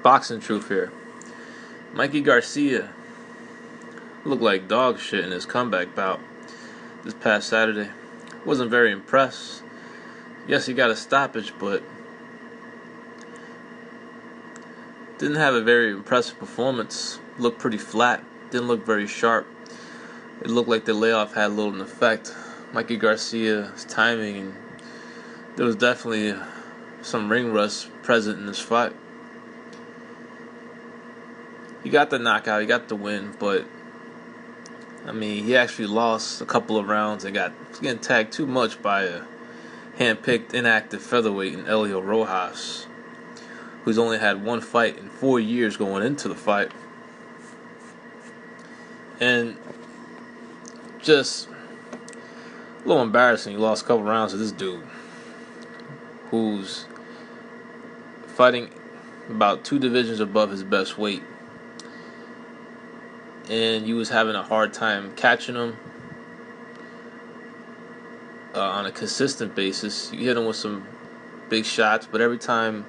Boxing truth here. Mikey Garcia looked like dog shit in his comeback bout this past Saturday. Wasn't very impressed. Yes, he got a stoppage, but didn't have a very impressive performance. Looked pretty flat. Didn't look very sharp. It looked like the layoff had little effect. Mikey Garcia's timing, and there was definitely some ring rust present in this fight. He got the knockout, he got the win, but I mean, he actually lost a couple of rounds and got getting tagged too much by a hand-picked inactive featherweight in Elio Rojas, who's only had one fight in 4 years going into the fight. And just a little embarrassing. He lost a couple rounds to this dude who's fighting about 2 divisions above his best weight. And you was having a hard time catching him on a consistent basis. You hit him with some big shots, but every time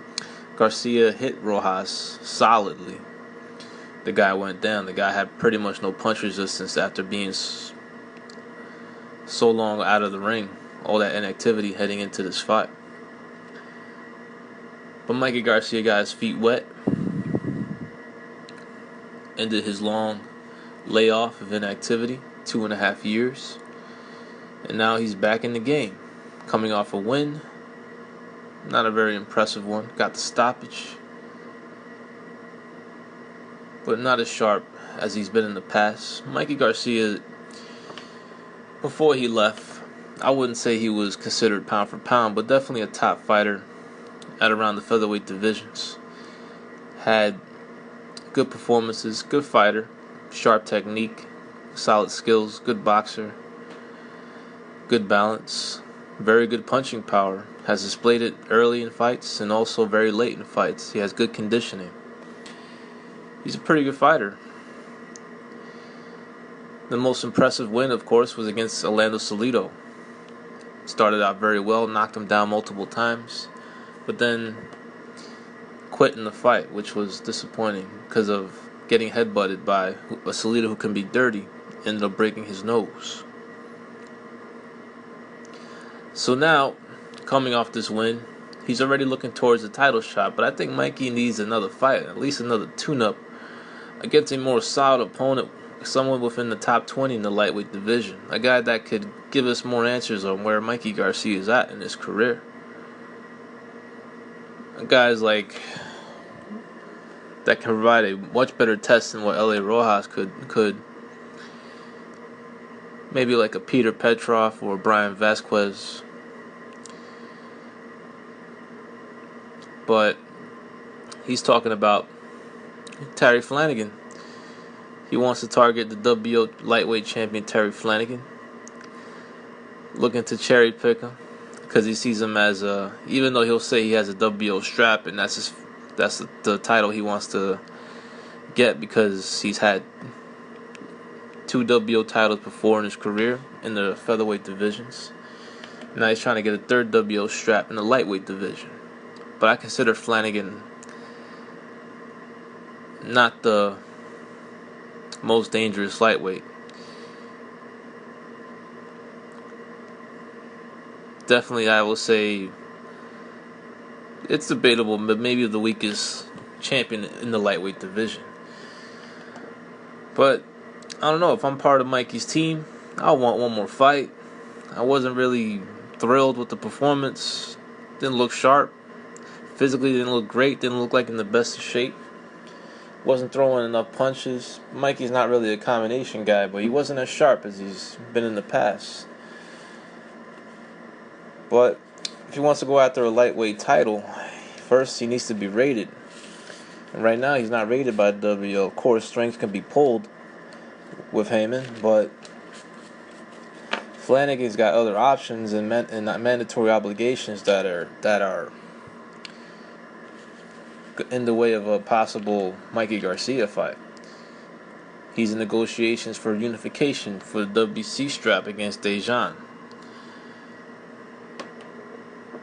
Garcia hit Rojas solidly, the guy went down. The guy had pretty much no punch resistance after being so long out of the ring, all that inactivity heading into this fight. But Mikey Garcia got his feet wet, ended his long layoff of inactivity, 2.5 years, and now he's back in the game, coming off a win. Not a very impressive one. Got the stoppage, but not as sharp as he's been in the past. Mikey Garcia, before he left, I wouldn't say he was considered pound for pound, but definitely a top fighter at around the featherweight divisions. Had good performances, good fighter, sharp technique, solid skills, good boxer, good balance, very good punching power. Has displayed it early in fights and also very late in fights. He has good conditioning. He's a pretty good fighter. The most impressive win, of course, was against Orlando Salido. Started out very well, knocked him down multiple times, but then quit in the fight, which was disappointing because of getting headbutted by a Salido who can be dirty. Ended up breaking his nose. So now, coming off this win, he's already looking towards the title shot, but I think Mikey needs another fight, at least another tune-up against a more solid opponent, someone within the top 20 in the lightweight division, a guy that could give us more answers on where Mikey Garcia is at in his career. Guys like that can provide a much better test than what Elio Rojas could. Maybe like a Peter Petrov or Brian Vasquez. But he's talking about Terry Flanagan. He wants to target the WBO lightweight champion Terry Flanagan, looking to cherry pick him because he sees him as even though he'll say he has a WBO strap and that's the title he wants to get because he's had 2 WBO titles before in his career in the featherweight divisions. Now he's trying to get a 3rd WBO strap in the lightweight division. But I consider Flanagan not the most dangerous lightweight. Definitely, I will say it's debatable, but maybe the weakest champion in the lightweight division. But I don't know, if I'm part of Mikey's team, I want one more fight. I wasn't really thrilled with the performance. Didn't look sharp. Physically didn't look great. Didn't look like in the best of shape. Wasn't throwing enough punches. Mikey's not really a combination guy, but he wasn't as sharp as he's been in the past. But if he wants to go after a lightweight title, first he needs to be rated. And right now he's not rated by WBO. Of course, strength can be pulled with Heyman, but Flanagan's got other options and mandatory obligations that are in the way of a possible Mikey Garcia fight. He's in negotiations for unification for the WBC strap against Dejan.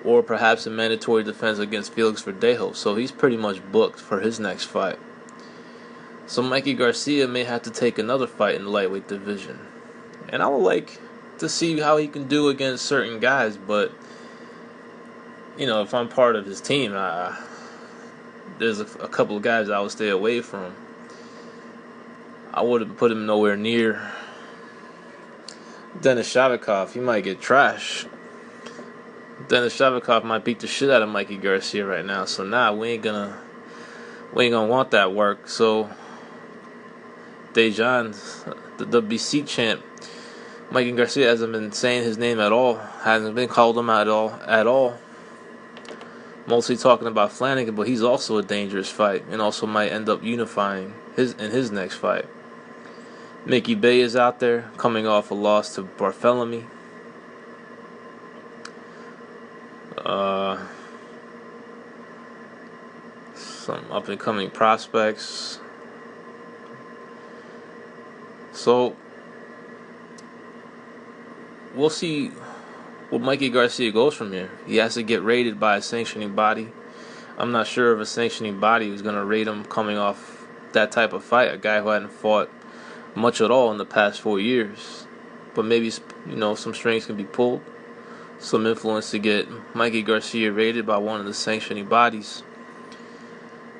or perhaps a mandatory defense against Felix Verdejo. So he's pretty much booked for his next fight. So Mikey Garcia may have to take another fight in the lightweight division. And I would like to see how he can do against certain guys, but if I'm part of his team, there's a couple of guys I would stay away from. I wouldn't put him nowhere near Denis Shavikov. He might get trashed. Denis Shavikov might beat the shit out of Mikey Garcia right now. So we ain't gonna want that work. So Dejan, the WBC champ, Mikey Garcia hasn't been saying his name at all. Hasn't been called him out at all. Mostly talking about Flanagan, but he's also a dangerous fight and also might end up unifying in his next fight. Mickey Bay is out there coming off a loss to Barthélemy. Some up and coming prospects. So we'll see where Mikey Garcia goes from here. He has to get rated by a sanctioning body. I'm not sure if a sanctioning body is going to rate him coming off that type of fight, a guy who hadn't fought much at all in the past 4 years. But maybe some strings can be pulled, some influence to get Mikey Garcia rated by one of the sanctioning bodies.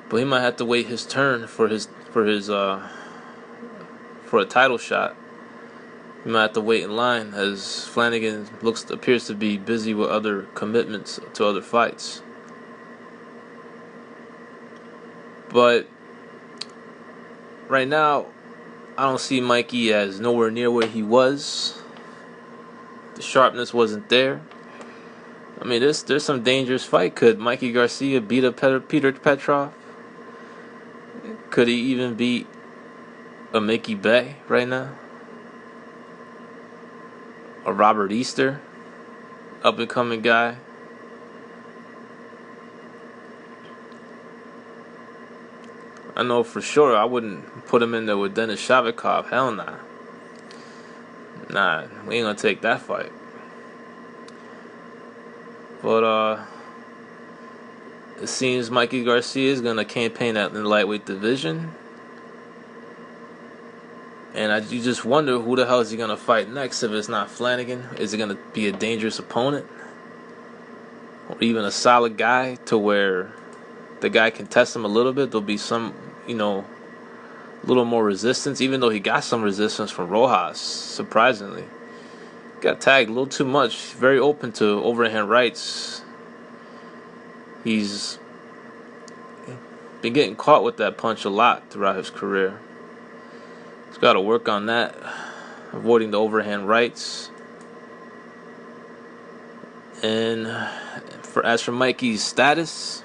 But he might have to wait his turn for a title shot. He might have to wait in line as Flanagan appears to be busy with other commitments to other fights. But right now, I don't see Mikey as nowhere near where he was. The sharpness wasn't there. I mean, there's some dangerous fight. Could Mikey Garcia beat up Peter Petrov? Could he even beat a Mickey Bay right now? A Robert Easter, up and coming guy. I know for sure I wouldn't put him in there with Denis Shavikov. Hell nah. Nah, we ain't gonna take that fight. But it seems Mikey Garcia is gonna campaign in the lightweight division. And you just wonder who the hell is he going to fight next if it's not Flanagan. Is it going to be a dangerous opponent? Or even a solid guy to where the guy can test him a little bit? There'll be some, little more resistance, even though he got some resistance from Rojas, surprisingly. Got tagged a little too much. Very open to overhand rights. He's been getting caught with that punch a lot throughout his career. He's got to work on that, avoiding the overhand rights. And as for Mikey's status,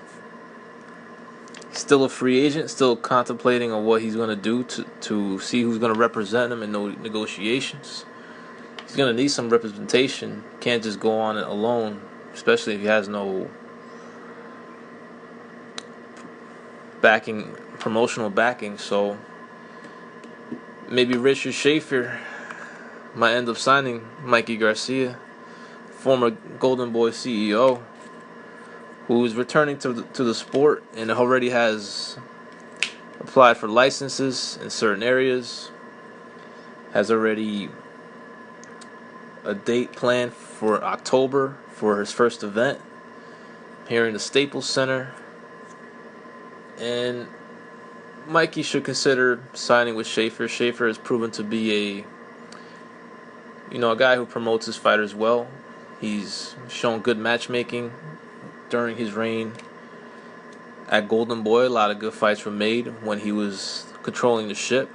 he's still a free agent, still contemplating on what he's going to do to see who's going to represent him in negotiations. He's going to need some representation. Can't just go on it alone, especially if he has no promotional backing. So maybe Richard Schaefer might end up signing Mikey Garcia, former Golden Boy CEO, who is returning to the sport and already has applied for licenses in certain areas, has already a date planned for October for his first event here in the Staples Center. And Mikey should consider signing with Schaefer. Schaefer has proven to be a guy who promotes his fighters well. He's shown good matchmaking during his reign at Golden Boy. A lot of good fights were made when he was controlling the ship.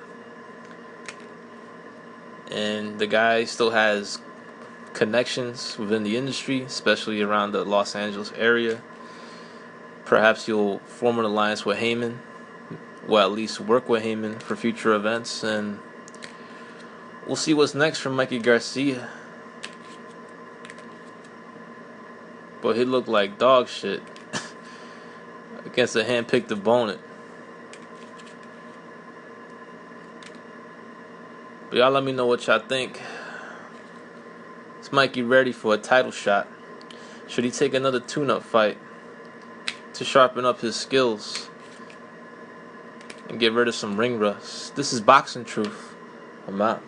And the guy still has connections within the industry, especially around the Los Angeles area. Perhaps he'll form an alliance with Heyman. Well, at least work with Heyman for future events, and we'll see what's next from Mikey Garcia. But he looked like dog shit against a hand-picked opponent. But y'all let me know what y'all think. Is Mikey ready for a title shot? Should he take another tune-up fight to sharpen up his skills and get rid of some ring rust? This is Boxing Truth. I'm out.